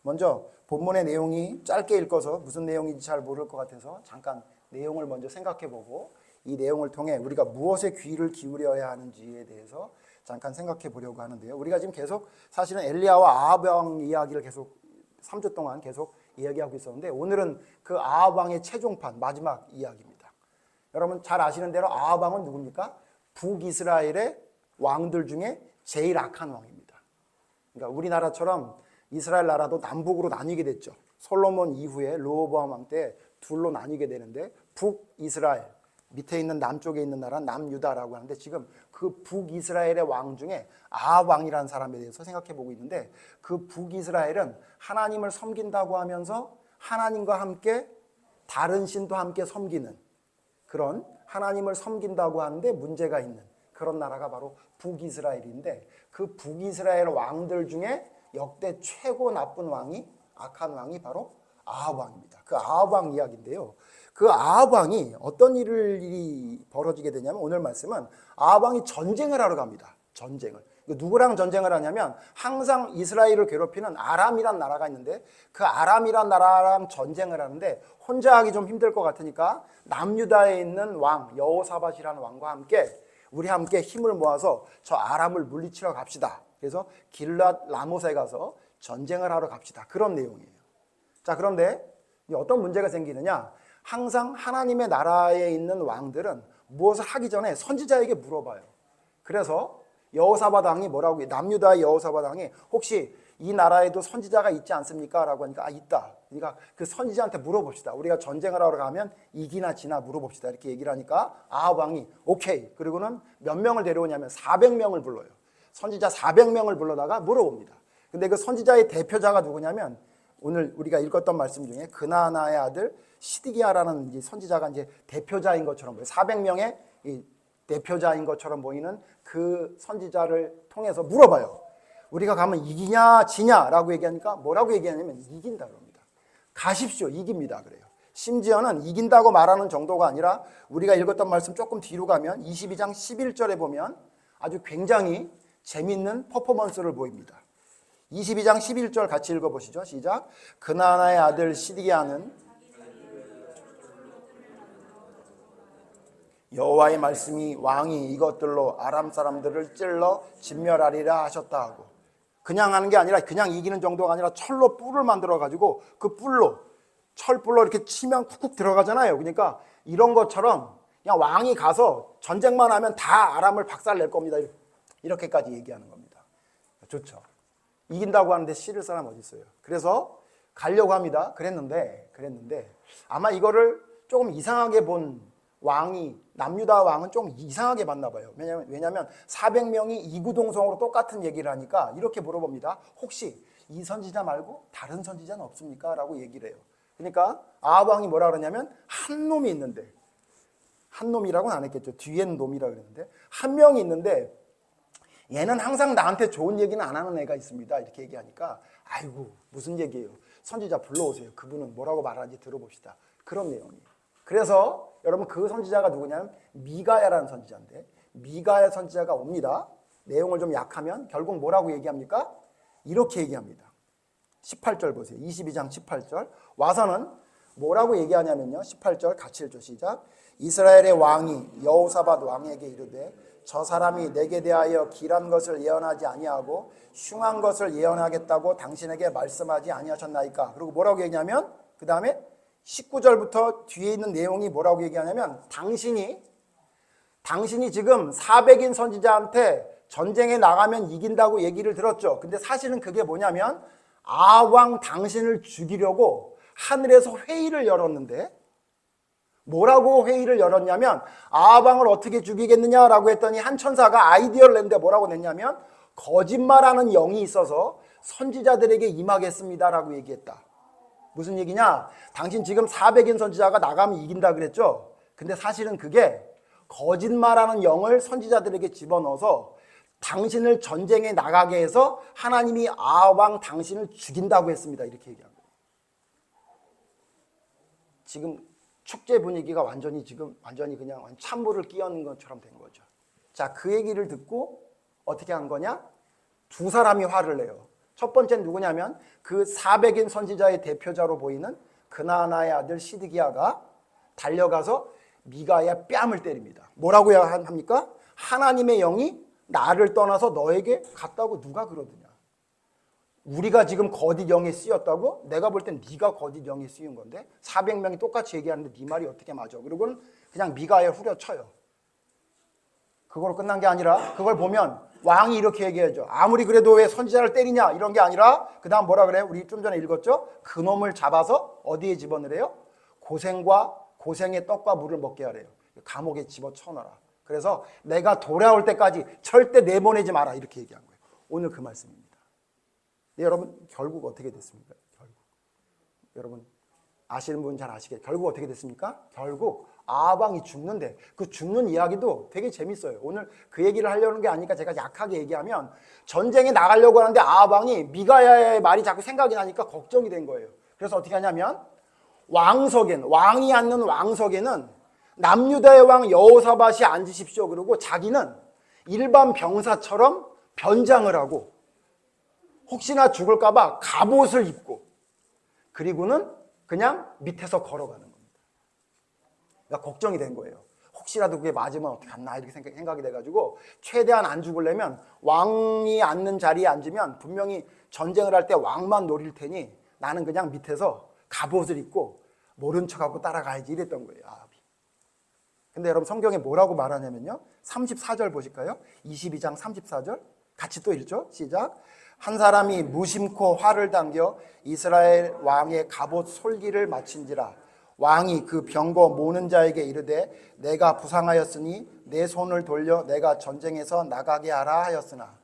먼저 본문의 내용이 짧게 읽어서 무슨 내용인지 잘 모를 것 같아서 잠깐 내용을 먼저 생각해보고 이 내용을 통해 우리가 무엇에 귀를 기울여야 하는지에 대해서 잠깐 생각해 보려고 하는데요. 우리가 지금 계속 사실은 엘리야와 아합 왕 이야기를 계속 3주 동안 계속 이야기하고 있었는데 오늘은 그 아합 왕의 최종판 마지막 이야기입니다. 여러분 잘 아시는 대로 아합 왕은 누굽니까? 북이스라엘의 왕들 중에 제일 악한 왕입니다. 그러니까 우리나라처럼 이스라엘 나라도 남북으로 나뉘게 됐죠. 솔로몬 이후에 르호보암 왕 때 둘로 나뉘게 되는데 북이스라엘 밑에 있는 남쪽에 있는 나라는 남유다라고 하는데 지금 그 북이스라엘의 왕 중에 아합 왕이라는 사람에 대해서 생각해 보고 있는데 그 북이스라엘은 하나님을 섬긴다고 하면서 하나님과 함께 다른 신도 함께 섬기는 그런 하나님을 섬긴다고 하는데 문제가 있는 그런 나라가 바로 북이스라엘인데 그 북이스라엘 왕들 중에 역대 최고 나쁜 왕이 악한 왕이 바로 아합 왕입니다. 그 아합 왕 이야기인데요. 그 아합 왕이 어떤 일이 벌어지게 되냐면 오늘 말씀은 아합 왕이 전쟁을 하러 갑니다. 전쟁을. 누구랑 전쟁을 하냐면 항상 이스라엘을 괴롭히는 아람이란 나라가 있는데 그 아람이란 나라랑 전쟁을 하는데 혼자 하기 좀 힘들 것 같으니까 남유다에 있는 왕 여호사밧이라는 왕과 함께 우리 함께 힘을 모아서 저 아람을 물리치러 갑시다. 그래서 길랏 라못에 가서 전쟁을 하러 갑시다. 그런 내용이에요. 자, 그런데 어떤 문제가 생기느냐? 항상 하나님의 나라에 있는 왕들은 무엇을 하기 전에 선지자에게 물어봐요. 그래서 여호사밧 왕이 뭐라고 해요? 남유다의 여호사밧 왕이 혹시 이 나라에도 선지자가 있지 않습니까? 라고 하니까 있다. 그러니까 그 선지자한테 물어봅시다. 우리가 전쟁을 하러 가면 이기나 지나 물어봅시다. 이렇게 얘기를 하니까 아합 왕이 오케이. 그리고는 몇 명을 데려오냐면 400명을 불러요. 선지자 400명을 불러다가 물어봅니다. 근데 그 선지자의 대표자가 누구냐면 오늘 우리가 읽었던 말씀 중에 그나나의 아들 시드기야라는 이제 선지자가 이제 대표자인 것처럼 보여요. 400명의 이 대표자인 것처럼 보이는 그 선지자를 통해서 물어봐요. 우리가 가면 이기냐 지냐라고 얘기하니까 뭐라고 얘기하냐면 이긴다 그럽니다. 가십시오. 이깁니다. 그래요. 심지어는 이긴다고 말하는 정도가 아니라 우리가 읽었던 말씀 조금 뒤로 가면 22장 11절에 보면 아주 굉장히 재밌는 퍼포먼스를 보입니다. 22장 11절 같이 읽어보시죠. 시작. 그나나의 아들 시드기야는 여호와의 말씀이 왕이 이것들로 아람 사람들을 찔러 진멸하리라 하셨다 하고 그냥 하는 게 아니라 그냥 이기는 정도가 아니라 철로 뿔을 만들어 가지고 그 뿔로 철뿔로 이렇게 치면 쿡쿡 들어가잖아요. 그러니까 이런 것처럼 그냥 왕이 가서 전쟁만 하면 다 아람을 박살낼 겁니다. 이렇게까지 얘기하는 겁니다. 좋죠. 이긴다고 하는데 싫을 사람 어디 있어요? 그래서 가려고 합니다. 그랬는데 아마 이거를 조금 이상하게 본 왕이 남유다 왕은 좀 이상하게 봤나 봐요. 왜냐하면 400명이 이구동성으로 똑같은 얘기를 하니까 이렇게 물어봅니다. 혹시 이 선지자 말고 다른 선지자는 없습니까? 라고 얘기를 해요. 그러니까 아합 왕이 뭐라 그러냐면 한 놈이 있는데 한 놈이라고는 안 했겠죠. 뒤에는 놈이라고 그랬는데 한 명이 있는데 얘는 항상 나한테 좋은 얘기는 안 하는 애가 있습니다. 이렇게 얘기하니까 아이고 무슨 얘기예요. 선지자 불러오세요. 그분은 뭐라고 말하는지 들어봅시다. 그런 내용이에요. 그래서 여러분 그 선지자가 누구냐면 미가야라는 선지자인데 미가야 선지자가 옵니다. 내용을 좀 약하면 결국 뭐라고 얘기합니까? 이렇게 얘기합니다. 18절 보세요. 22장 18절 와서는 뭐라고 얘기하냐면요. 18절 같이 읽죠. 시작. 이스라엘의 왕이 여호사밧 왕에게 이르되 저 사람이 내게 대하여 길한 것을 예언하지 아니하고 흉한 것을 예언하겠다고 당신에게 말씀하지 아니하셨나이까. 그리고 뭐라고 얘기하면 그 다음에 19절부터 뒤에 있는 내용이 뭐라고 얘기하냐면 당신이 지금 400인 선지자한테 전쟁에 나가면 이긴다고 얘기를 들었죠. 근데 사실은 그게 뭐냐면 아합 왕 당신을 죽이려고 하늘에서 회의를 열었는데 뭐라고 회의를 열었냐면 아합 왕을 어떻게 죽이겠느냐라고 했더니 한 천사가 아이디어를 냈는데 뭐라고 냈냐면 거짓말하는 영이 있어서 선지자들에게 임하겠습니다라고 얘기했다. 무슨 얘기냐? 당신 지금 400인 선지자가 나가면 이긴다 그랬죠? 근데 사실은 그게 거짓말하는 영을 선지자들에게 집어넣어서 당신을 전쟁에 나가게 해서 하나님이 아합 왕 당신을 죽인다고 했습니다. 이렇게 얘기한 거예요. 지금 축제 분위기가 완전히 그냥 찬물을 끼얹는 것처럼 된 거죠. 자, 그 얘기를 듣고 어떻게 한 거냐? 두 사람이 화를 내요. 첫 번째는 누구냐면 그 400인 선지자의 대표자로 보이는 그나나의 아들 시드기야가 달려가서 미가의 뺨을 때립니다. 뭐라고 합니까? 하나님의 영이 나를 떠나서 너에게 갔다고 누가 그러느냐. 우리가 지금 거짓 영에 쓰였다고? 내가 볼 땐 네가 거짓 영에 쓰인 건데 400명이 똑같이 얘기하는데 네 말이 어떻게 맞아. 그리고는 그냥 미가에 후려쳐요. 그걸로 끝난 게 아니라 그걸 보면 왕이 이렇게 얘기하죠. 아무리 그래도 왜 선지자를 때리냐 이런 게 아니라 그 다음 뭐라 그래요? 우리 좀 전에 읽었죠? 그놈을 잡아서 어디에 집어넣으래요? 고생의 떡과 물을 먹게 하래요. 감옥에 집어쳐넣어라. 그래서 내가 돌아올 때까지 절대 내보내지 마라 이렇게 얘기한 거예요. 오늘 그 말씀입니다. 네, 여러분 결국 어떻게 됐습니까? 결국 여러분 아시는 분 잘 아시겠죠? 결국 어떻게 됐습니까? 결국 아합왕이 죽는데 그 죽는 이야기도 되게 재밌어요. 오늘 그 얘기를 하려는 게 아니니까 제가 약하게 얘기하면 전쟁에 나가려고 하는데 아합왕이 미가야의 말이 자꾸 생각이 나니까 걱정이 된 거예요. 그래서 어떻게 하냐면 왕이 앉는 왕석에는 남유다의 왕 여호사밧이 앉으십시오. 그러고 자기는 일반 병사처럼 변장을 하고 혹시나 죽을까 봐 갑옷을 입고 그리고는 그냥 밑에서 걸어가는 겁니다. 그러니까 걱정이 된 거예요. 혹시라도 그게 맞으면 어떡하나 이렇게 생각이 돼가지고 최대한 안 죽으려면 왕이 앉는 자리에 앉으면 분명히 전쟁을 할 때 왕만 노릴 테니 나는 그냥 밑에서 갑옷을 입고 모른 척하고 따라가야지 이랬던 거예요. 아합이. 근데 여러분 성경에 뭐라고 말하냐면요. 34절 보실까요? 22장 34절 같이 또 읽죠. 시작. 한 사람이 무심코 활을 당겨 이스라엘 왕의 갑옷 솔기를 마친지라 왕이 그 병거 모는 자에게 이르되 내가 부상하였으니 내 손을 돌려 내가 전쟁에서 나가게 하라 하였으나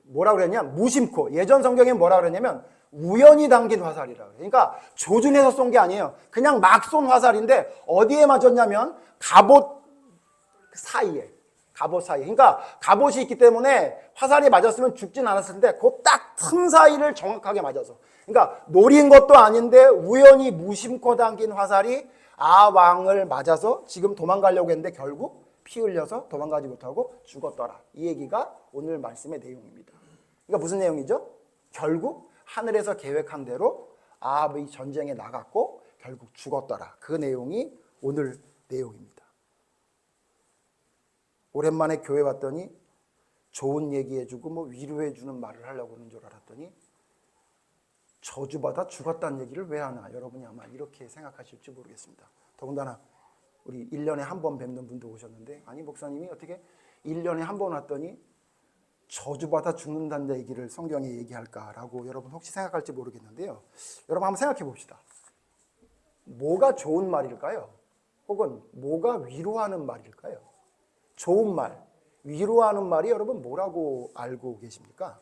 뭐라 그랬냐? 무심코. 예전 성경에 뭐라 그랬냐면 우연히 당긴 화살이라. 그러니까 조준해서 쏜 게 아니에요. 그냥 막 쏜 화살인데 어디에 맞았냐면 갑옷 사이에. 그러니까 갑옷이 있기 때문에 화살이 맞았으면 죽진 않았을 텐데 그 딱 틈 사이를 정확하게 맞아서. 그러니까 노린 것도 아닌데 우연히 무심코 당긴 화살이 아왕을 맞아서 지금 도망가려고 했는데 결국 피 흘려서 도망가지 못하고 죽었더라. 이 얘기가 오늘 말씀의 내용입니다. 그러니까 무슨 내용이죠? 결국 하늘에서 계획한 대로 아합이 전쟁에 나갔고 결국 죽었더라. 그 내용이 오늘 내용입니다. 오랜만에 교회 왔더니 좋은 얘기해주고 뭐 위로해주는 말을 하려고 하는 줄 알았더니 저주받아 죽었다는 얘기를 왜 하나 여러분이 아마 이렇게 생각하실지 모르겠습니다. 더군다나 우리 1년에 한 번 뵙는 분도 오셨는데 아니 목사님이 어떻게 1년에 한 번 왔더니 저주받아 죽는다는 얘기를 성경에 얘기할까라고 여러분 혹시 생각할지 모르겠는데요. 여러분 한번 생각해 봅시다. 뭐가 좋은 말일까요? 혹은 뭐가 위로하는 말일까요? 좋은 말, 위로하는 말이 여러분 뭐라고 알고 계십니까?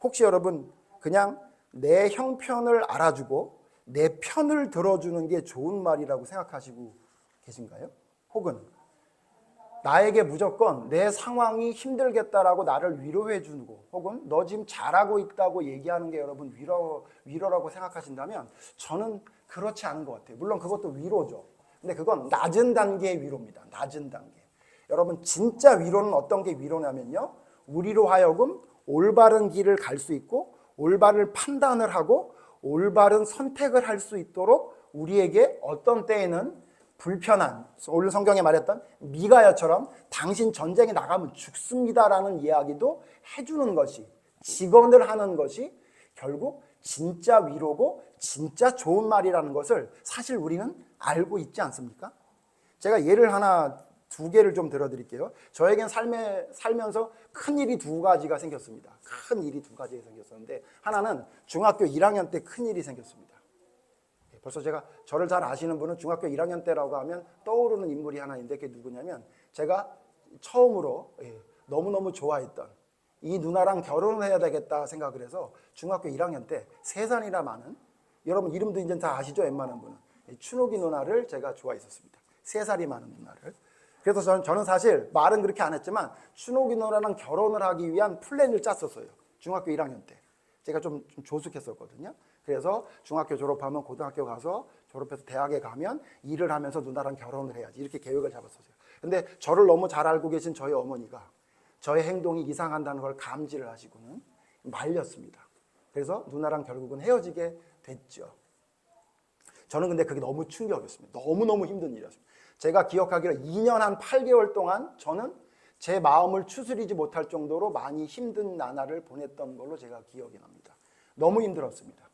혹시 여러분 그냥 내 형편을 알아주고 내 편을 들어주는 게 좋은 말이라고 생각하시고 계신가요? 혹은 나에게 무조건 내 상황이 힘들겠다라고 나를 위로해 주고 혹은 너 지금 잘하고 있다고 얘기하는 게 여러분 위로라고 생각하신다면 저는 그렇지 않은 것 같아요. 물론 그것도 위로죠. 근데 그건 낮은 단계의 위로입니다. 낮은 단계. 여러분 진짜 위로는 어떤 게 위로냐면요. 우리로 하여금 올바른 길을 갈 수 있고 올바른 판단을 하고 올바른 선택을 할 수 있도록 우리에게 어떤 때에는 불편한 오늘 성경에 말했던 미가야처럼 당신 전쟁에 나가면 죽습니다라는 이야기도 해주는 것이 직언을 하는 것이 결국 진짜 위로고 진짜 좋은 말이라는 것을 사실 우리는 알고 있지 않습니까? 제가 예를 하나 두 개를 좀 들어드릴게요. 저에겐 살면서 큰 일이 두 가지가 생겼습니다. 큰 일이 두 가지가 생겼었는데 하나는 중학교 1학년 때 큰 일이 생겼습니다. 벌써 제가 저를 잘 아시는 분은 중학교 1학년 때라고 하면 떠오르는 인물이 하나 있는데 그게 누구냐면 제가 처음으로 너무너무 좋아했던 이 누나랑 결혼을 해야 되겠다 생각을 해서 중학교 1학년 때 3살이나 많은 여러분 이름도 이제 다 아시죠? 웬만한 분은 춘옥이 누나를 제가 좋아했었습니다. 3살이 많은 누나를. 그래서 저는 사실 말은 그렇게 안 했지만 춘옥이 누나랑 결혼을 하기 위한 플랜을 짰었어요. 중학교 1학년 때. 제가 좀 조숙했었거든요. 그래서 중학교 졸업하면 고등학교 가서 졸업해서 대학에 가면 일을 하면서 누나랑 결혼을 해야지 이렇게 계획을 잡았었어요. 근데 저를 너무 잘 알고 계신 저희 어머니가 저의 행동이 이상한다는 걸 감지를 하시고는 말렸습니다. 그래서 누나랑 결국은 헤어지게 됐죠. 저는 근데 그게 너무 충격이었습니다. 너무너무 힘든 일이었습니다. 제가 기억하기로 2년 한 8개월 동안 저는 제 마음을 추스리지 못할 정도로 많이 힘든 나날을 보냈던 걸로 제가 기억이 납니다. 너무 힘들었습니다.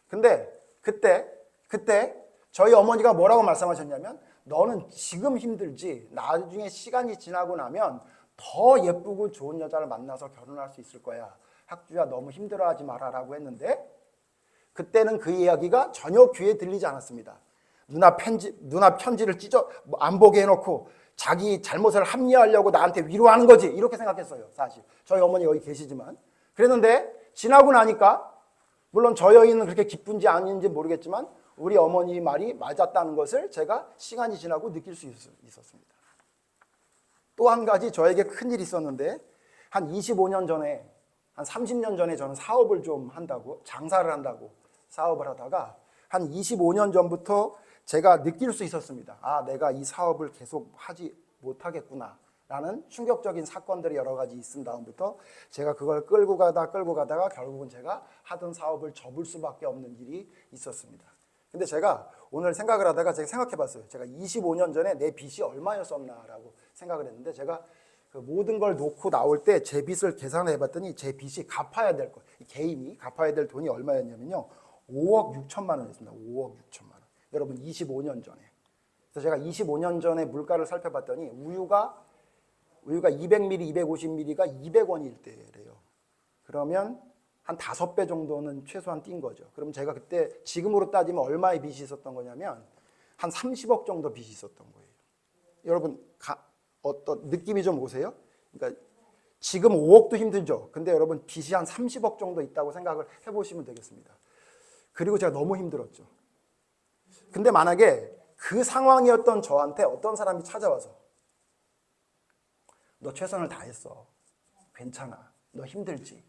근데 그때 저희 어머니가 뭐라고 말씀하셨냐면, 너는 지금 힘들지 나중에 시간이 지나고 나면 더 예쁘고 좋은 여자를 만나서 결혼할 수 있을 거야. 학주야, 너무 힘들어하지 마라 라고 했는데, 그때는 그 이야기가 전혀 귀에 들리지 않았습니다. 누나 편지를 찢어 안 보게 해놓고 자기 잘못을 합리화하려고 나한테 위로하는 거지, 이렇게 생각했어요. 사실 저희 어머니 여기 계시지만. 그랬는데 지나고 나니까, 물론 저 여인은 그렇게 기쁜지 아닌지 모르겠지만 우리 어머니 말이 맞았다는 것을 제가 시간이 지나고 느낄 수 있었습니다. 또 한 가지 저에게 큰일이 있었는데, 한 25년 전에, 한 30년 전에 저는 사업을 좀 한다고, 장사를 한다고 사업을 하다가 한 25년 전부터 제가 느낄 수 있었습니다. 아, 내가 이 사업을 계속 하지 못하겠구나 라는 충격적인 사건들이 여러 가지 있은 다음부터 제가 그걸 끌고 가다가 결국은 제가 하던 사업을 접을 수밖에 없는 일이 있었습니다. 근데 제가 오늘 생각을 하다가 제가 생각해 봤어요. 제가 25년 전에 내 빚이 얼마였었나라고 생각을 했는데, 제가 그 모든 걸 놓고 나올 때 제 빚을 계산해 봤더니 제 빚이 갚아야 될 것, 개인이 갚아야 될 돈이 얼마였냐면요, 5억 6천만 원이었습니다. 5억 6천만 원. 여러분, 25년 전에. 그래서 제가 25년 전에 물가를 살펴봤더니 우유가 200ml, 250ml가 200원일 때래요. 그러면 한 5배 정도는 최소한 뛴 거죠. 그럼 제가 그때 지금으로 따지면 얼마의 빚이 있었던 거냐면 한 30억 정도 빚이 있었던 거예요. 여러분, 어떤 느낌이 좀 오세요? 그러니까 지금 5억도 힘들죠. 근데 여러분, 빚이 한 30억 정도 있다고 생각을 해보시면 되겠습니다. 그리고 제가 너무 힘들었죠. 근데 만약에 그 상황이었던 저한테 어떤 사람이 찾아와서, 너 최선을 다했어, 괜찮아, 너 힘들지,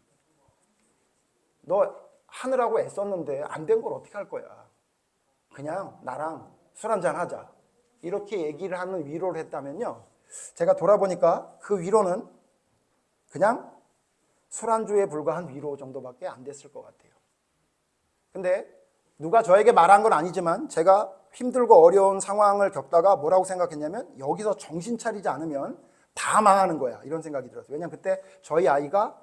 너 하느라고 애썼는데 안 된 걸 어떻게 할 거야, 그냥 나랑 술 한잔 하자, 이렇게 얘기를 하는 위로를 했다면요, 제가 돌아보니까 그 위로는 그냥 술안주에 불과한 위로 정도밖에 안 됐을 것 같아요. 근데 누가 저에게 말한 건 아니지만 제가 힘들고 어려운 상황을 겪다가 뭐라고 생각했냐면, 여기서 정신 차리지 않으면 다 망하는 거야, 이런 생각이 들었어요. 왜냐면 그때 저희 아이가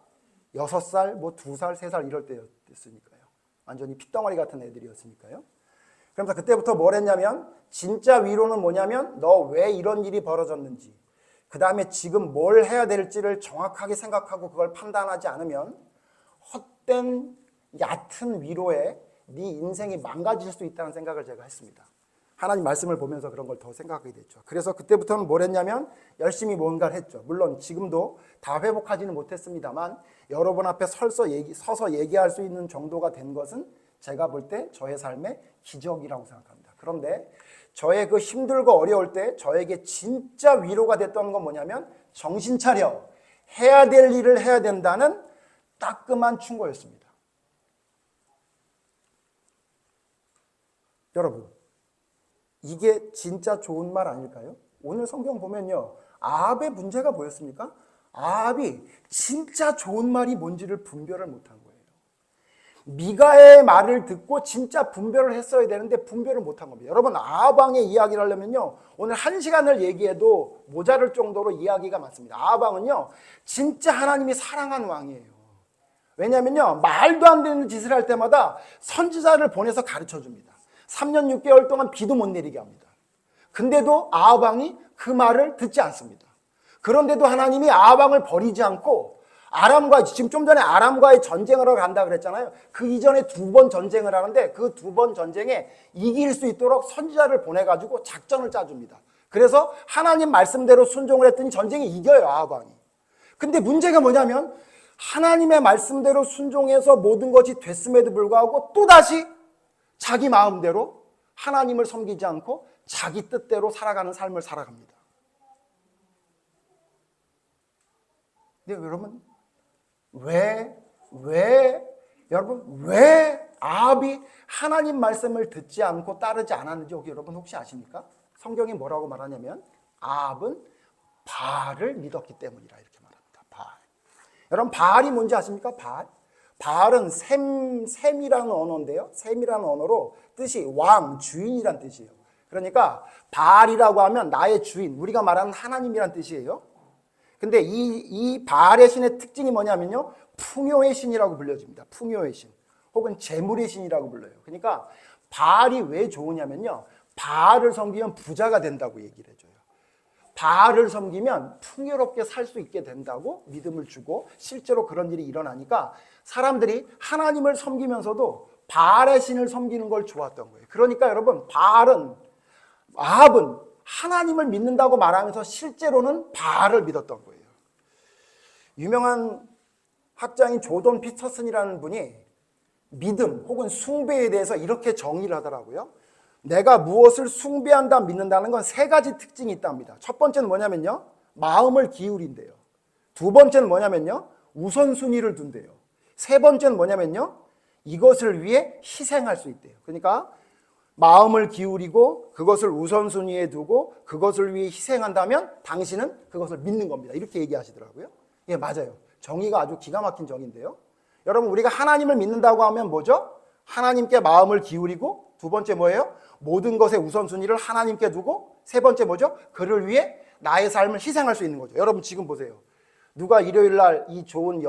6살, 뭐 2살, 3살 이럴 때였으니까요. 완전히 핏덩어리 같은 애들이었으니까요. 그러면서 그때부터 뭘 했냐면, 진짜 위로는 뭐냐면, 너 왜 이런 일이 벌어졌는지, 그 다음에 지금 뭘 해야 될지를 정확하게 생각하고 그걸 판단하지 않으면 헛된 얕은 위로에 네 인생이 망가질 수 있다는 생각을 제가 했습니다. 하나님 말씀을 보면서 그런 걸 더 생각하게 됐죠. 그래서 그때부터는 뭘 했냐면, 열심히 뭔가를 했죠. 물론 지금도 다 회복하지는 못했습니다만 여러분 앞에 서서 얘기할 수 있는 정도가 된 것은 제가 볼 때 저의 삶의 기적이라고 생각합니다. 그런데 저의 그 힘들고 어려울 때 저에게 진짜 위로가 됐던 건 뭐냐면, 정신 차려, 해야 될 일을 해야 된다는 따끔한 충고였습니다. 여러분, 이게 진짜 좋은 말 아닐까요? 오늘 성경 보면요, 아합의 문제가 뭐였습니까? 아합이 진짜 좋은 말이 뭔지를 분별을 못한 거예요. 미가의 말을 듣고 진짜 분별을 했어야 되는데 분별을 못한 겁니다. 여러분, 아합 왕의 이야기를 하려면요, 오늘 1시간을 얘기해도 모자랄 정도로 이야기가 많습니다. 아합 왕은요, 진짜 하나님이 사랑한 왕이에요. 왜냐면요, 말도 안 되는 짓을 할 때마다 선지자를 보내서 가르쳐 줍니다. 3년 6개월 동안 비도 못 내리게 합니다. 근데도 아합 왕이 그 말을 듣지 않습니다. 그런데도 하나님이 아합 왕을 버리지 않고 지금 좀 전에 아람과의 전쟁을 하러 간다 그랬잖아요. 그 이전에 2번 전쟁을 하는데 그 2번 전쟁에 이길 수 있도록 선지자를 보내가지고 작전을 짜줍니다. 그래서 하나님 말씀대로 순종을 했더니 전쟁에 이겨요, 아합 왕이. 근데 문제가 뭐냐면, 하나님의 말씀대로 순종해서 모든 것이 됐음에도 불구하고 또다시 자기 마음대로 하나님을 섬기지 않고 자기 뜻대로 살아가는 삶을 살아갑니다. 근데 여러분, 왜 아합이 하나님 말씀을 듣지 않고 따르지 않았는지 여러분 혹시 아십니까? 성경이 뭐라고 말하냐면, 아합은 바알을 믿었기 때문이라 이렇게 말합니다. 바알. 여러분, 바알이 뭔지 아십니까? 바알은 셈이라는 언어인데요. 셈이라는 언어로 뜻이 왕, 주인이란 뜻이에요. 그러니까 바알이라고 하면 나의 주인, 우리가 말하는 하나님이란 뜻이에요. 근데 이 바알의 신의 특징이 뭐냐면요, 풍요의 신이라고 불려집니다. 풍요의 신, 혹은 재물의 신이라고 불러요. 그러니까 바알이 왜 좋으냐면요, 바알을 섬기면 부자가 된다고 얘기를 해줘요. 바알을 섬기면 풍요롭게 살 수 있게 된다고 믿음을 주고, 실제로 그런 일이 일어나니까 사람들이 하나님을 섬기면서도 바알의 신을 섬기는 걸 좋았던 거예요. 그러니까 여러분, 아합은 하나님을 믿는다고 말하면서 실제로는 바알을 믿었던 거예요. 유명한 학자인 조던 피터슨이라는 분이 믿음 혹은 숭배에 대해서 이렇게 정의를 하더라고요. 내가 무엇을 숭배한다, 믿는다는 건 세 가지 특징이 있답니다. 첫 번째는 뭐냐면요, 마음을 기울인대요. 두 번째는 뭐냐면요, 우선순위를 둔대요. 세 번째는 뭐냐면요, 이것을 위해 희생할 수 있대요. 그러니까 마음을 기울이고 그것을 우선순위에 두고 그것을 위해 희생한다면 당신은 그것을 믿는 겁니다. 이렇게 얘기하시더라고요. 예, 맞아요. 정의가 아주 기가 막힌 정의인데요. 여러분, 우리가 하나님을 믿는다고 하면 뭐죠? 하나님께 마음을 기울이고, 두 번째 뭐예요? 모든 것의 우선순위를 하나님께 두고, 세 번째 뭐죠? 그를 위해 나의 삶을 희생할 수 있는 거죠. 여러분, 지금 보세요. 누가 일요일 날 이 좋은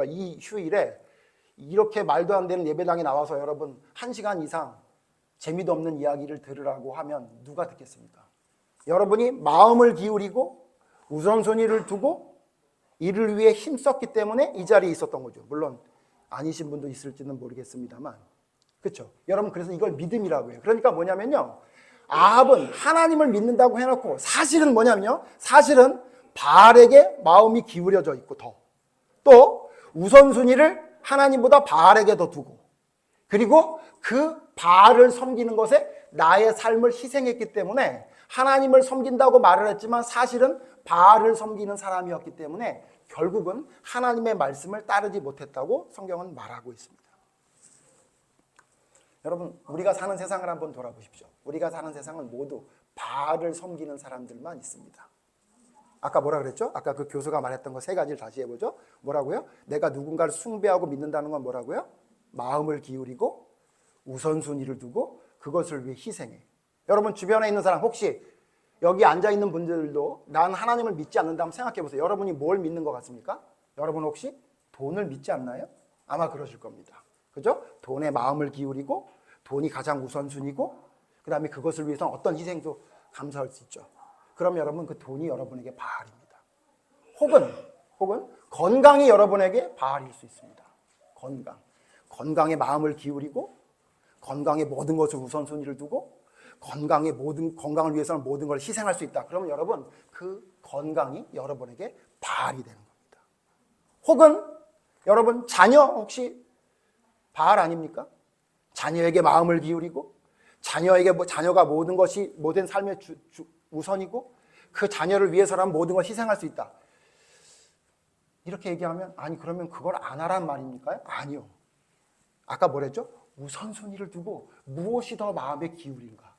이 휴일에 이렇게 말도 안 되는 예배당에 나와서 여러분 1시간 이상 재미도 없는 이야기를 들으라고 하면 누가 듣겠습니까? 여러분이 마음을 기울이고 우선순위를 두고 이를 위해 힘썼기 때문에 이 자리에 있었던 거죠. 물론 아니신 분도 있을지는 모르겠습니다만, 그렇죠? 여러분, 그래서 이걸 믿음이라고 해요. 그러니까 뭐냐면요, 아합은 하나님을 믿는다고 해놓고 사실은 뭐냐면요, 사실은 바알에게 마음이 기울여져 있고, 또 우선순위를 하나님보다 바알에게 더 두고, 그리고 그 바알을 섬기는 것에 나의 삶을 희생했기 때문에 하나님을 섬긴다고 말을 했지만 사실은 바알을 섬기는 사람이었기 때문에 결국은 하나님의 말씀을 따르지 못했다고 성경은 말하고 있습니다. 여러분, 우리가 사는 세상을 한번 돌아보십시오. 우리가 사는 세상은 모두 바알을 섬기는 사람들만 있습니다. 아까 뭐라 그랬죠? 아까 그 교수가 말했던 거 세 가지를 다시 해보죠. 뭐라고요? 내가 누군가를 숭배하고 믿는다는 건 뭐라고요? 마음을 기울이고 우선순위를 두고 그것을 위해 희생해. 여러분, 주변에 있는 사람, 혹시 여기 앉아있는 분들도 난 하나님을 믿지 않는다 한번 생각해 보세요. 여러분이 뭘 믿는 것 같습니까? 여러분 혹시 돈을 믿지 않나요? 아마 그러실 겁니다. 그죠? 돈에 마음을 기울이고 돈이 가장 우선순위고, 그 다음에 그것을 위해서는 어떤 희생도 감수할 수 있죠. 그럼 여러분, 그 돈이 여러분에게 바알입니다. 혹은 건강이 여러분에게 바알일 수 있습니다. 건강에 마음을 기울이고 건강에 모든 것을 우선순위를 두고 건강을 위해서는 모든 걸 희생할 수 있다. 그러면 여러분, 그 건강이 여러분에게 바알이 되는 겁니다. 혹은 여러분, 자녀 혹시 바알 아닙니까? 자녀에게 마음을 기울이고 자녀가 모든 삶의 우선이고 그 자녀를 위해서라면 모든 걸 희생할 수 있다. 이렇게 얘기하면, 아니 그러면 그걸 안 하란 말입니까? 아니요. 아까 뭐랬죠? 우선순위를 두고 무엇이 더 마음에 기울인가.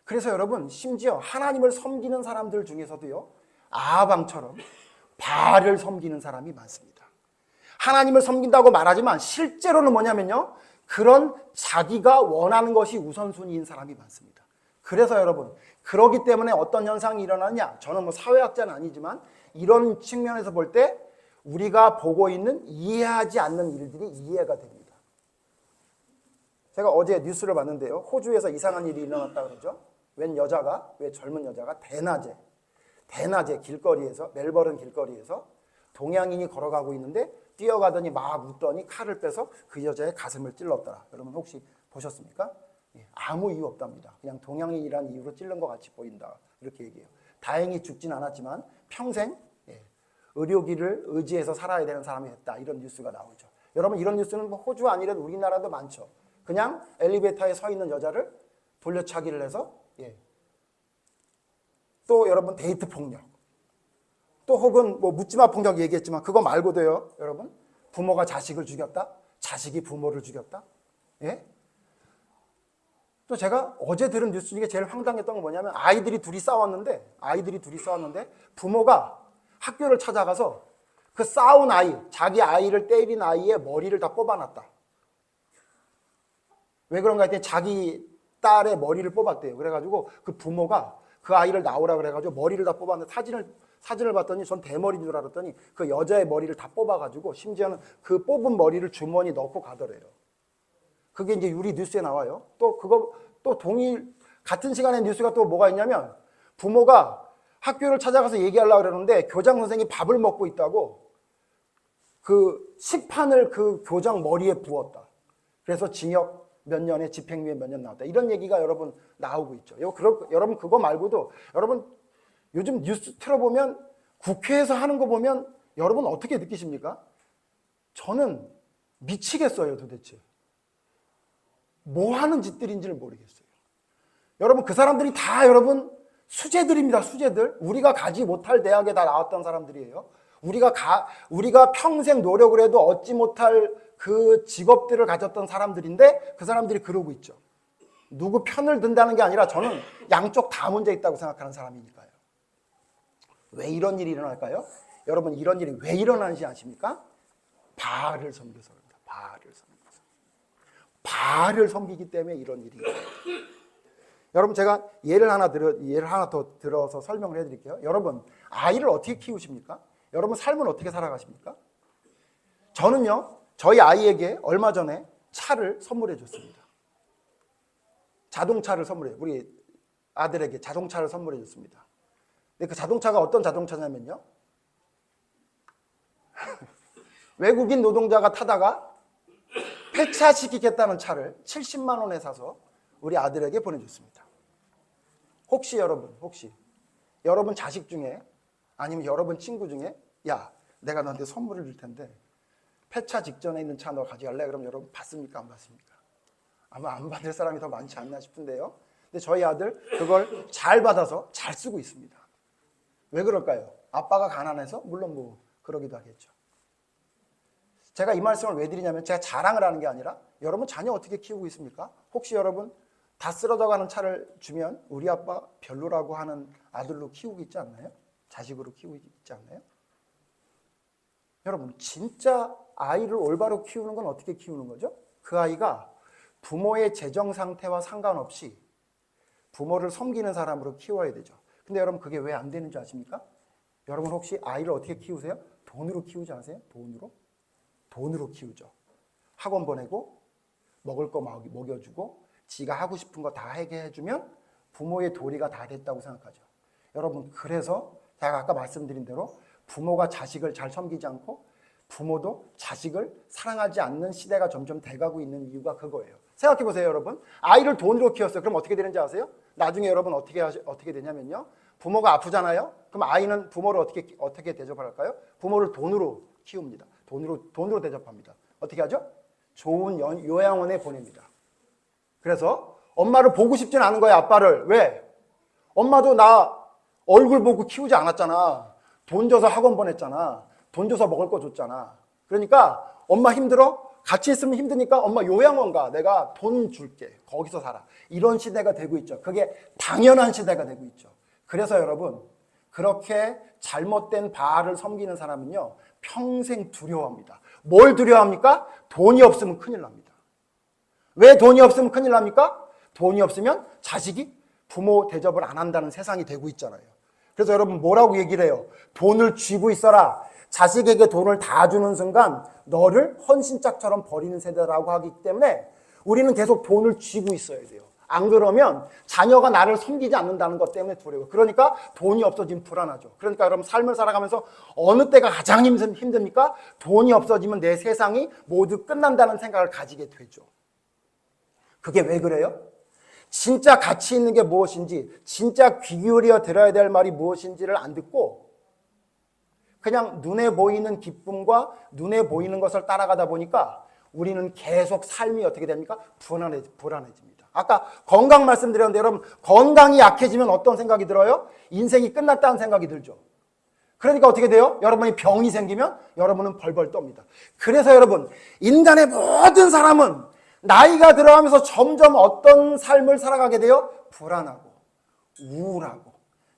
그래서 여러분, 심지어 하나님을 섬기는 사람들 중에서도요, 아합왕처럼 바알을 섬기는 사람이 많습니다. 하나님을 섬긴다고 말하지만 실제로는 뭐냐면요, 그런 자기가 원하는 것이 우선순위인 사람이 많습니다. 그래서 여러분, 그러기 때문에 어떤 현상이 일어나냐, 저는 뭐 사회학자는 아니지만 이런 측면에서 볼 때 우리가 보고 있는 이해하지 않는 일들이 이해가 됩니다. 제가 어제 뉴스를 봤는데요, 호주에서 이상한 일이 일어났다 그러죠. 왜 젊은 여자가 대낮에 길거리에서, 멜버른 길거리에서 동양인이 걸어가고 있는데 뛰어가더니 막 웃더니 칼을 빼서 그 여자의 가슴을 찔렀더라. 여러분 혹시 보셨습니까? 아무 이유 없답니다. 그냥 동양인이라는 이유로 찔른 것 같이 보인다. 이렇게 얘기해요. 다행히 죽진 않았지만 평생 의료기를 의지해서 살아야 되는 사람이 됐다. 이런 뉴스가 나오죠. 여러분, 이런 뉴스는 뭐 호주 아니라도 우리나라도 많죠. 그냥 엘리베이터에 서 있는 여자를 돌려차기를 해서, 또 여러분, 데이트 폭력, 또 혹은 뭐 묻지마 폭력 얘기했지만 그거 말고도요, 여러분, 부모가 자식을 죽였다, 자식이 부모를 죽였다. 또 제가 어제 들은 뉴스 중에 제일 황당했던 건 뭐냐면, 아이들이 둘이 싸웠는데 부모가 학교를 찾아가서 그 싸운 아이, 자기 아이를 때린 아이의 머리를 다 뽑아놨다. 왜 그런가 했더니 자기 딸의 머리를 뽑았대요. 그래가지고 그 부모가 그 아이를 낳으라 그래가지고 머리를 다 뽑았는데 사진을 봤더니 전 대머리인 줄 알았더니 그 여자의 머리를 다 뽑아가지고 심지어는 그 뽑은 머리를 주머니 넣고 가더래요. 그게 이제 유리 뉴스에 나와요. 또 그거 또 같은 시간에 뉴스가 또 뭐가 있냐면 부모가 학교를 찾아가서 얘기하려고 그러는데 교장 선생님이 밥을 먹고 있다고 그 식판을 그 교장 머리에 부었다. 그래서 징역 몇 년에 집행유예 몇 년 나왔다. 이런 얘기가 여러분 나오고 있죠. 여러분 그거 말고도 여러분 요즘 뉴스 틀어보면 국회에서 하는 거 보면 여러분 어떻게 느끼십니까? 저는 미치겠어요 도대체. 뭐 하는 짓들인지를 모르겠어요. 여러분 그 사람들이 다 여러분 수재들입니다. 수재들. 우리가 가지 못할 대학에 다 나왔던 사람들이에요. 우리가 평생 노력을 해도 얻지 못할 그 직업들을 가졌던 사람들인데 그 사람들이 그러고 있죠. 누구 편을 든다는 게 아니라 저는 양쪽 다 문제 있다고 생각하는 사람이니까요. 왜 이런 일이 일어날까요? 여러분 이런 일이 왜 일어나는지 아십니까? 바알을 섬겨서 그럽니다. 바알을 섬기기 때문에 이런 일이 일어나요. 여러분 제가 예를 하나 더 들어서 설명을 해드릴게요. 여러분 아이를 어떻게 키우십니까? 여러분 삶을 어떻게 살아가십니까? 저는요 저희 아이에게 얼마 전에 차를 선물해 줬습니다. 자동차를 우리 아들에게 자동차를 선물해 줬습니다. 근데 그 자동차가 어떤 자동차냐면요 외국인 노동자가 타다가 폐차시키겠다는 차를 70만 원에 사서 우리 아들에게 보내줬습니다. 혹시 여러분 자식 중에 아니면 여러분 친구 중에 야 내가 너한테 선물을 줄 텐데 폐차 직전에 있는 차 너 가져갈래? 그럼 여러분 받습니까? 안 받습니까? 아마 안 받을 사람이 더 많지 않나 싶은데요. 근데 저희 아들 그걸 잘 받아서 잘 쓰고 있습니다. 왜 그럴까요? 아빠가 가난해서? 물론 뭐 그러기도 하겠죠. 제가 이 말씀을 왜 드리냐면 제가 자랑을 하는 게 아니라 여러분 자녀 어떻게 키우고 있습니까? 혹시 여러분 다 쓰러져가는 차를 주면 우리 아빠 별로라고 하는 아들로 키우고 있지 않나요? 자식으로 키우고 있지 않나요? 여러분 진짜 아이를 올바로 키우는 건 어떻게 키우는 거죠? 그 아이가 부모의 재정 상태와 상관없이 부모를 섬기는 사람으로 키워야 되죠. 근데 여러분 그게 왜 안 되는 줄 아십니까? 여러분 혹시 아이를 어떻게 키우세요? 돈으로 키우지 않으세요? 돈으로 키우죠. 학원 보내고 먹을 거 먹여주고 지가 하고 싶은 거 다 하게 해주면 부모의 도리가 다 됐다고 생각하죠. 여러분 그래서 제가 아까 말씀드린 대로 부모가 자식을 잘 섬기지 않고 부모도 자식을 사랑하지 않는 시대가 점점 돼가고 있는 이유가 그거예요. 생각해보세요 여러분. 아이를 돈으로 키웠어요. 그럼 어떻게 되는지 아세요? 나중에 여러분 어떻게 되냐면요. 부모가 아프잖아요. 그럼 아이는 부모를 어떻게 대접할까요? 부모를 돈으로 키웁니다. 돈으로 대접합니다. 어떻게 하죠? 좋은 요양원에 보냅니다. 그래서 엄마를 보고 싶진 않은 거예요. 아빠를. 왜? 엄마도 나 얼굴 보고 키우지 않았잖아. 돈 줘서 학원 보냈잖아. 돈 줘서 먹을 거 줬잖아. 그러니까 엄마 힘들어? 같이 있으면 힘드니까 엄마 요양원 가. 내가 돈 줄게. 거기서 살아. 이런 시대가 되고 있죠. 그게 당연한 시대가 되고 있죠. 그래서 여러분 그렇게 잘못된 바알을 섬기는 사람은요 평생 두려워합니다. 뭘 두려워합니까? 돈이 없으면 큰일 납니다. 왜 돈이 없으면 큰일 납니까? 돈이 없으면 자식이 부모 대접을 안 한다는 세상이 되고 있잖아요. 그래서 여러분 뭐라고 얘기를 해요? 돈을 쥐고 있어라. 자식에게 돈을 다 주는 순간 너를 헌신짝처럼 버리는 세대라고 하기 때문에 우리는 계속 돈을 쥐고 있어야 돼요. 안 그러면 자녀가 나를 섬기지 않는다는 것 때문에 두려워요. 그러니까 돈이 없어지면 불안하죠. 그러니까 여러분 삶을 살아가면서 어느 때가 가장 힘듭니까? 돈이 없어지면 내 세상이 모두 끝난다는 생각을 가지게 되죠. 그게 왜 그래요? 진짜 가치 있는 게 무엇인지, 진짜 귀 기울여 들어야 될 말이 무엇인지를 안 듣고 그냥 눈에 보이는 기쁨과 눈에 보이는 것을 따라가다 보니까 우리는 계속 삶이 어떻게 됩니까? 불안해집니다. 아까 건강 말씀드렸는데 여러분 건강이 약해지면 어떤 생각이 들어요? 인생이 끝났다는 생각이 들죠. 그러니까 어떻게 돼요? 여러분이 병이 생기면 여러분은 벌벌 떱니다. 그래서 여러분 인간의 모든 사람은 나이가 들어가면서 점점 어떤 삶을 살아가게 돼요? 불안하고 우울하고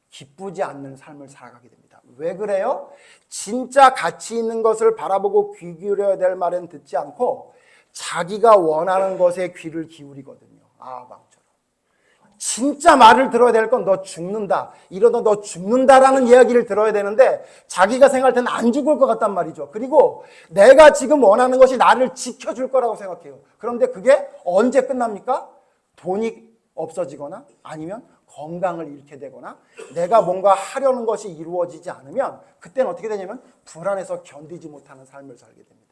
기쁘지 않는 삶을 살아가게 됩니다. 왜 그래요? 진짜 가치 있는 것을 바라보고 귀 기울여야 될 말은 듣지 않고 자기가 원하는 것에 귀를 기울이거든요. 아방처럼. 진짜 말을 들어야 될 건 너 죽는다. 이러다 너 죽는다라는 이야기를 들어야 되는데 자기가 생각할 때는 안 죽을 것 같단 말이죠. 그리고 내가 지금 원하는 것이 나를 지켜줄 거라고 생각해요. 그런데 그게 언제 끝납니까? 돈이 없어지거나 아니면 건강을 잃게 되거나 내가 뭔가 하려는 것이 이루어지지 않으면 그때는 어떻게 되냐면 불안해서 견디지 못하는 삶을 살게 됩니다.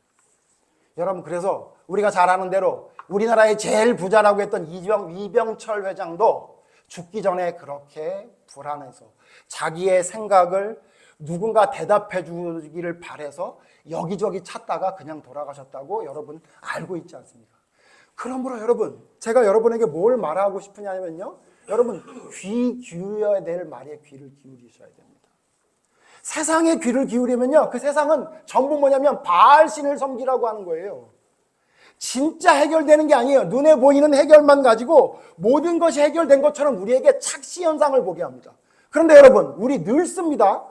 여러분, 그래서 우리가 잘 아는 대로 우리나라의 제일 부자라고 했던 이병철 회장도 죽기 전에 그렇게 불안해서 자기의 생각을 누군가 대답해 주기를 바라서 여기저기 찾다가 그냥 돌아가셨다고 여러분 알고 있지 않습니까? 그러므로 여러분, 제가 여러분에게 뭘 말하고 싶으냐면요, 여러분 귀 기울여야 될 말에 귀를 기울이셔야 됩니다. 세상에 귀를 기울이면요, 그 세상은 전부 뭐냐면 바알신을 섬기라고 하는 거예요. 진짜 해결되는 게 아니에요. 눈에 보이는 해결만 가지고 모든 것이 해결된 것처럼 우리에게 착시 현상을 보게 합니다. 그런데 여러분, 우리 늘 씁니다.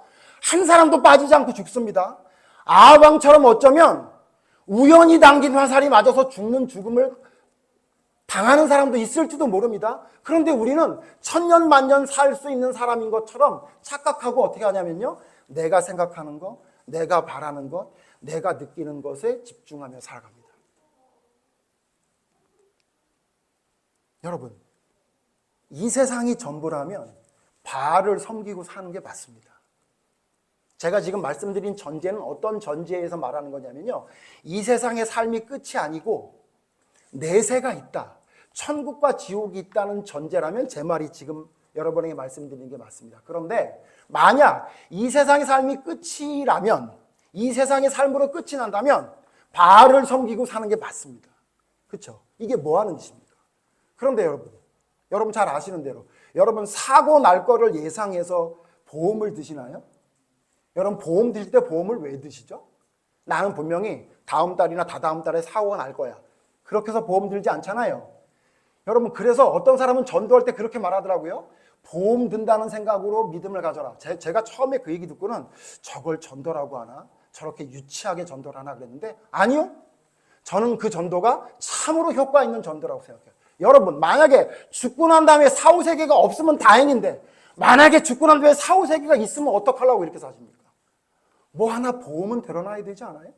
한 사람도 빠지지 않고 죽습니다. 아방처럼 어쩌면 우연히 당긴 화살이 맞아서 죽는 죽음을 당하는 사람도 있을지도 모릅니다. 그런데 우리는 천년 만년 살 수 있는 사람인 것처럼 착각하고 어떻게 하냐면요, 내가 생각하는 것, 내가 바라는 것, 내가 느끼는 것에 집중하며 살아갑니다. 여러분, 이 세상이 전부라면 바알을 섬기고 사는 게 맞습니다. 제가 지금 말씀드린 전제는 어떤 전제에서 말하는 거냐면요, 이 세상의 삶이 끝이 아니고 내세가 있다, 천국과 지옥이 있다는 전제라면 제 말이 지금 여러분에게 말씀드리는 게 맞습니다. 그런데 만약 이 세상의 삶이 끝이라면, 이 세상의 삶으로 끝이 난다면 바알을 섬기고 사는 게 맞습니다. 그렇죠? 이게 뭐 하는 짓입니까? 그런데 여러분 잘 아시는 대로 여러분 사고 날 거를 예상해서 보험을 드시나요? 여러분 보험 드실 때 보험을 왜 드시죠? 나는 분명히 다음 달이나 다다음 달에 사고가 날 거야. 그렇게 해서 보험 들지 않잖아요. 여러분, 그래서 어떤 사람은 전도할 때 그렇게 말하더라고요. 보험 든다는 생각으로 믿음을 가져라. 제가 처음에 그 얘기 듣고는 저걸 전도라고 하나? 저렇게 유치하게 전도를 하나 그랬는데 아니요. 저는 그 전도가 참으로 효과 있는 전도라고 생각해요. 여러분, 만약에 죽고 난 다음에 사후세계가 없으면 다행인데 만약에 죽고 난 다음에 사후세계가 있으면 어떡하려고 이렇게 사십니까? 뭐 하나 보험은 들어놔야 되지 않아요?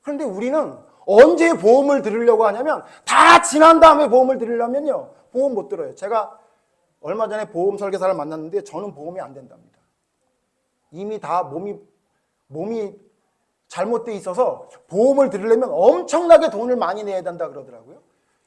그런데 우리는 언제 보험을 들으려고 하냐면 다 지난 다음에 보험을 들으려면요, 보험 못 들어요. 제가 얼마 전에 보험 설계사를 만났는데 저는 보험이 안 된답니다. 이미 다 몸이 잘못돼 있어서 보험을 들으려면 엄청나게 돈을 많이 내야 된다 그러더라고요.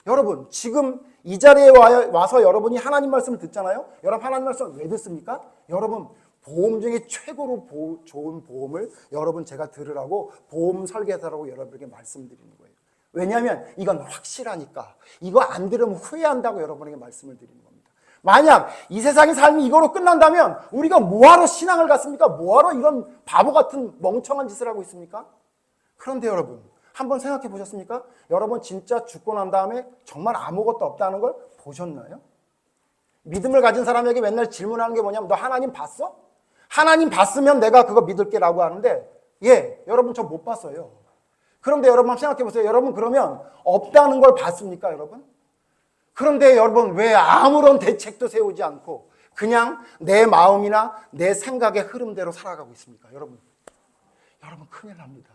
여러분, 지금 이 자리에 와서 여러분이 하나님 말씀을 듣잖아요. 여러분 하나님 말씀을 왜 듣습니까? 여러분 보험 중에 최고로 좋은 보험을 여러분 제가 들으라고 보험 설계사라고 여러분에게 말씀드리는 거예요. 왜냐하면 이건 확실하니까. 이거 안 들으면 후회한다고 여러분에게 말씀을 드리는 겁니다. 만약 이 세상의 삶이 이거로 끝난다면 우리가 뭐하러 신앙을 갖습니까? 뭐하러 이런 바보 같은 멍청한 짓을 하고 있습니까? 그런데 여러분, 한번 생각해 보셨습니까? 여러분 진짜 죽고 난 다음에 정말 아무것도 없다는 걸 보셨나요? 믿음을 가진 사람에게 맨날 질문하는 게 뭐냐면 너 하나님 봤어? 하나님 봤으면 내가 그거 믿을게 라고 하는데 예, 여러분 저 못 봤어요. 그런데 여러분 한번 생각해 보세요. 여러분 그러면 없다는 걸 봤습니까, 여러분? 그런데 여러분 왜 아무런 대책도 세우지 않고 그냥 내 마음이나 내 생각의 흐름대로 살아가고 있습니까? 여러분 큰일 납니다.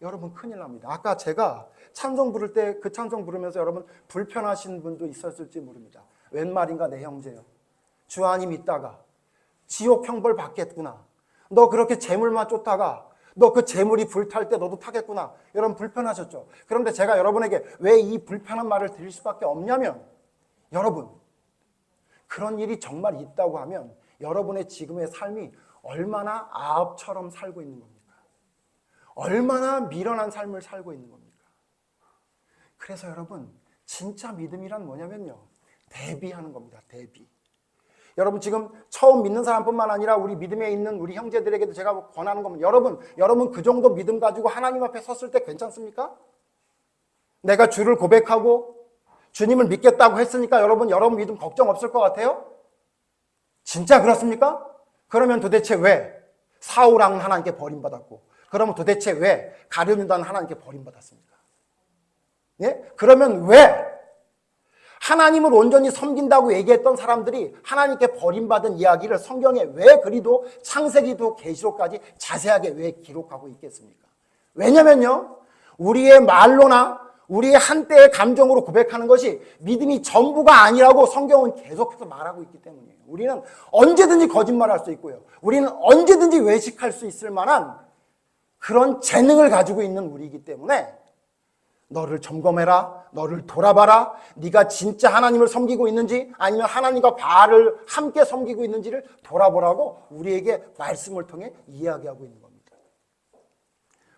여러분 큰일 납니다. 아까 제가 찬송 부를 때 그 찬송 부르면서 여러분 불편하신 분도 있었을지 모릅니다. 웬 말인가 내 형제여, 주 안이 믿다가 지옥 형벌 받겠구나. 너 그렇게 재물만 쫓다가 너 그 재물이 불탈 때 너도 타겠구나. 여러분 불편하셨죠? 그런데 제가 여러분에게 왜 이 불편한 말을 드릴 수밖에 없냐면 여러분 그런 일이 정말 있다고 하면 여러분의 지금의 삶이 얼마나 아합처럼 살고 있는 겁니까? 얼마나 미련한 삶을 살고 있는 겁니까? 그래서 여러분 진짜 믿음이란 뭐냐면요, 대비하는 겁니다. 대비. 여러분 지금 처음 믿는 사람뿐만 아니라 우리 믿음에 있는 우리 형제들에게도 제가 권하는 겁니다. 여러분 그 정도 믿음 가지고 하나님 앞에 섰을 때 괜찮습니까? 내가 주를 고백하고 주님을 믿겠다고 했으니까 여러분 믿음 걱정 없을 것 같아요? 진짜 그렇습니까? 그러면 도대체 왜 사울왕은 하나님께 버림받았고, 그러면 도대체 왜 가룟유다는 하나님께 버림받았습니까? 예? 그러면 왜 하나님을 온전히 섬긴다고 얘기했던 사람들이 하나님께 버림받은 이야기를 성경에 왜 그리도 창세기도 계시록까지 자세하게 왜 기록하고 있겠습니까? 왜냐면요, 우리의 말로나 우리의 한때의 감정으로 고백하는 것이 믿음이 전부가 아니라고 성경은 계속해서 말하고 있기 때문이에요. 우리는 언제든지 거짓말할 수 있고요, 우리는 언제든지 외식할 수 있을 만한 그런 재능을 가지고 있는 우리이기 때문에 너를 점검해라, 너를 돌아봐라, 네가 진짜 하나님을 섬기고 있는지 아니면 하나님과 바알을 함께 섬기고 있는지를 돌아보라고 우리에게 말씀을 통해 이야기하고 있는 겁니다.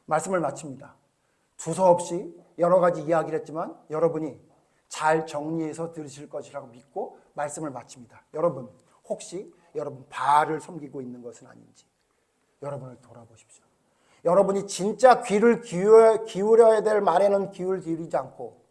말씀을 마칩니다. 두서없이 여러 가지 이야기를 했지만 여러분이 잘 정리해서 들으실 것이라고 믿고 말씀을 마칩니다. 여러분, 혹시 여러분 바알을 섬기고 있는 것은 아닌지 여러분을 돌아보십시오. 여러분이 진짜 귀를 기울여야 될 말에는 귀를 기울이지 않고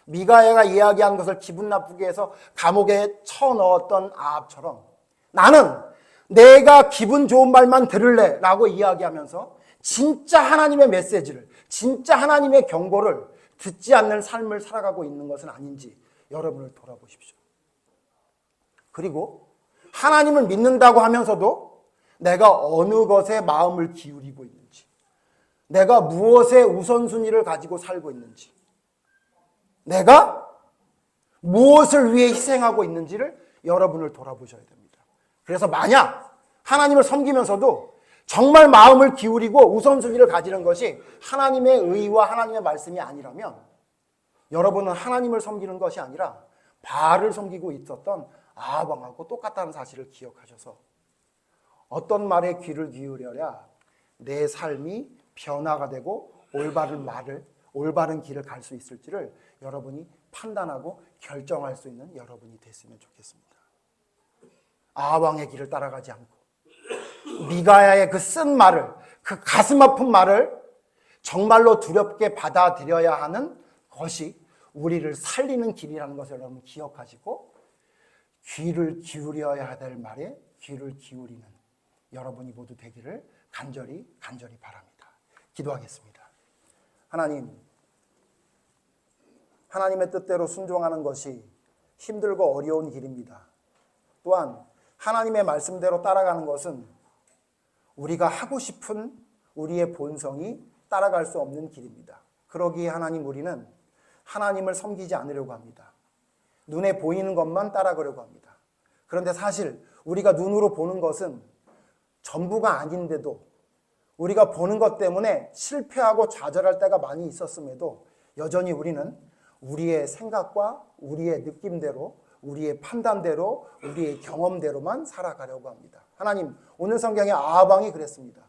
미가야가 이야기한 것을 기분 나쁘게 해서 감옥에 쳐넣었던 아합처럼 나는 내가 기분 좋은 말만 들을래 라고 이야기하면서 진짜 하나님의 메시지를, 진짜 하나님의 경고를 듣지 않는 삶을 살아가고 있는 것은 아닌지 여러분을 돌아보십시오. 그리고 하나님을 믿는다고 하면서도 내가 어느 것에 마음을 기울이고 있는지, 내가 무엇의 우선순위를 가지고 살고 있는지, 내가 무엇을 위해 희생하고 있는지를 여러분을 돌아보셔야 됩니다. 그래서 만약 하나님을 섬기면서도 정말 마음을 기울이고 우선순위를 가지는 것이 하나님의 의와 하나님의 말씀이 아니라면 여러분은 하나님을 섬기는 것이 아니라 바알을 섬기고 있었던 아합 왕하고 똑같다는 사실을 기억하셔서 어떤 말에 귀를 기울여야 내 삶이 변화가 되고 올바른 길을 갈 수 있을지를 여러분이 판단하고 결정할 수 있는 여러분이 됐으면 좋겠습니다. 아합 왕의 길을 따라가지 않고 미가야의 그 쓴 말을, 그 가슴 아픈 말을 정말로 두렵게 받아들여야 하는 것이 우리를 살리는 길이라는 것을 여러분 기억하시고 귀를 기울여야 될 말에 귀를 기울이는 여러분이 모두 되기를 간절히 바랍니다. 기도하겠습니다. 하나님의 뜻대로 순종하는 것이 힘들고 어려운 길입니다. 또한 하나님의 말씀대로 따라가는 것은 우리가 하고 싶은 우리의 본성이 따라갈 수 없는 길입니다. 그러기에 우리는 하나님을 섬기지 않으려고 합니다. 눈에 보이는 것만 따라가려고 합니다. 그런데 사실 우리가 눈으로 보는 것은 전부가 아닌데도 우리가 보는 것 때문에 실패하고 좌절할 때가 많이 있었음에도 여전히 우리는 우리의 생각과 우리의 느낌대로, 우리의 판단대로, 우리의 경험대로만 살아가려고 합니다. 하나님, 오늘 성경의 아합 왕이 그랬습니다.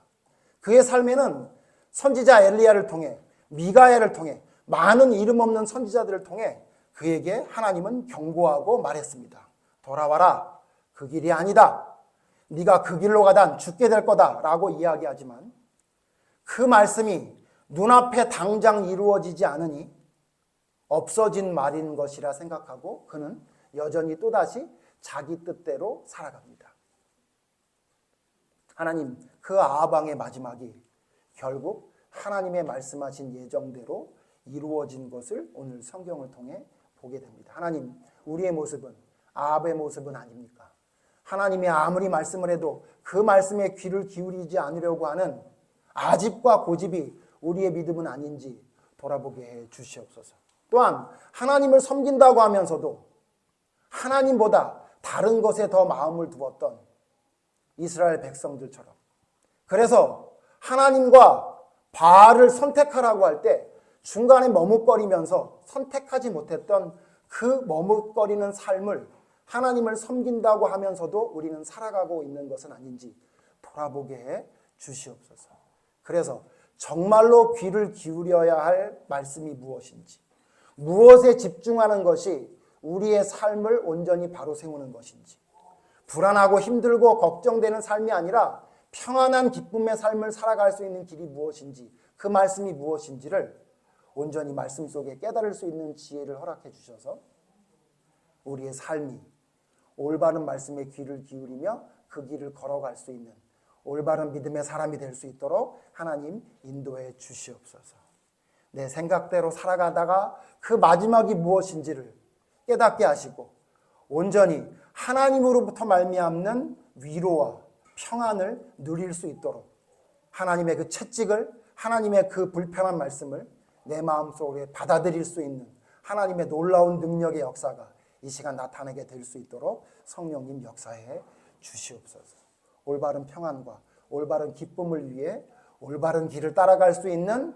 그의 삶에는 선지자 엘리야를 통해, 미가야를 통해, 많은 이름 없는 선지자들을 통해 그에게 하나님은 경고하고 말했습니다. 돌아와라, 그 길이 아니다. 네가 그 길로 가단 죽게 될 거다 라고 이야기하지만 그 말씀이 눈앞에 당장 이루어지지 않으니 없어진 말인 것이라 생각하고 그는 여전히 또다시 자기 뜻대로 살아갑니다. 하나님, 그 아합 왕의 마지막이 결국 하나님의 말씀하신 예정대로 이루어진 것을 오늘 성경을 통해 보게 됩니다. 하나님, 우리의 모습은 아합의 모습은 아닙니까? 하나님이 아무리 말씀을 해도 그 말씀에 귀를 기울이지 않으려고 하는 아집과 고집이 우리의 믿음은 아닌지 돌아보게 해 주시옵소서. 또한 하나님을 섬긴다고 하면서도 하나님보다 다른 것에 더 마음을 두었던 이스라엘 백성들처럼, 그래서 하나님과 바알을 선택하라고 할 때 중간에 머뭇거리면서 선택하지 못했던 그 머뭇거리는 삶을 하나님을 섬긴다고 하면서도 우리는 살아가고 있는 것은 아닌지 돌아보게 해 주시옵소서. 그래서 정말로 귀를 기울여야 할 말씀이 무엇인지, 무엇에 집중하는 것이 우리의 삶을 온전히 바로 세우는 것인지, 불안하고 힘들고 걱정되는 삶이 아니라 평안한 기쁨의 삶을 살아갈 수 있는 길이 무엇인지, 그 말씀이 무엇인지를 온전히 말씀 속에 깨달을 수 있는 지혜를 허락해 주셔서 우리의 삶이 올바른 말씀에 귀를 기울이며 그 길을 걸어갈 수 있는 올바른 믿음의 사람이 될 수 있도록 하나님 인도해 주시옵소서. 내 생각대로 살아가다가 그 마지막이 무엇인지를 깨닫게 하시고 온전히 하나님으로부터 말미암는 위로와 평안을 누릴 수 있도록 하나님의 그 채찍을, 하나님의 그 불편한 말씀을 내 마음속에 받아들일 수 있는 하나님의 놀라운 능력의 역사가 이 시간 나타나게 될 수 있도록 성령님 역사해 주시옵소서. 올바른 평안과 올바른 기쁨을 위해 올바른 길을 따라갈 수 있는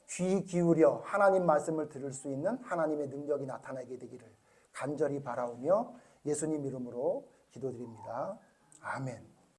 귀 기울여 하나님 말씀을 들을 수 있는 하나님의 능력이 나타나게 되기를 간절히 바라오며 예수님 이름으로 기도드립니다. 아멘.